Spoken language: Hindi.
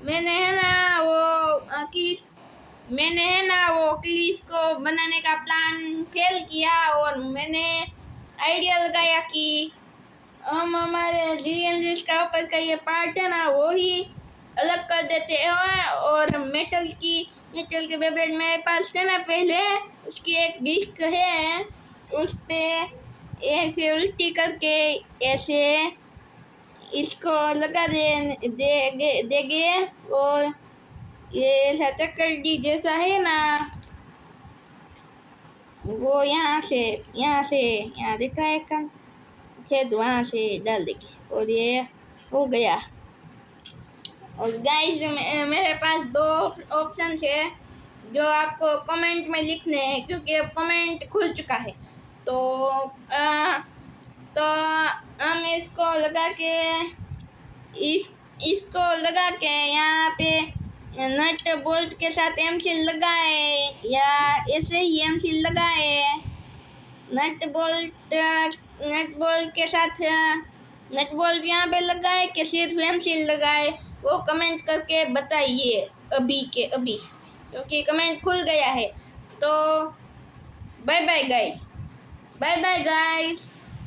मैंने है ना वो क्लीस को बनाने का प्लान फेल किया और मैंने आइडिया लगाया कि हम हमारे जीएनजी का ऊपर का ये पार्ट है ना वो ही अलग कर देते हैं और मेटल के बेब्लेड मेरे पास है ना पहले उसकी एक डिस्क है, उस पे ऐसे उल्टी करके ऐसे इसको लगा देंगे और ये ऐसा चक्कर डी जैसा है ना वो यहाँ दिखा है कन छेद वहाँ से डाल देंगे और ये हो गया। और गाइस मेरे पास दो ऑप्शन है जो आपको कमेंट में लिखने हैं क्योंकि अब कमेंट खुल चुका है। तो हम इसको लगा के इसको लगा के यहाँ पे नट बोल्ट के साथ एमसील लगाए या ऐसे ही एमसील लगाए। नट बोल्ट के साथ नट बोल्ट यहाँ पे लगाए कि सिर्फ एमसील लगाए वो कमेंट करके बताइए अभी के अभी, क्योंकि कमेंट खुल गया है। तो बाय बाय गाइस।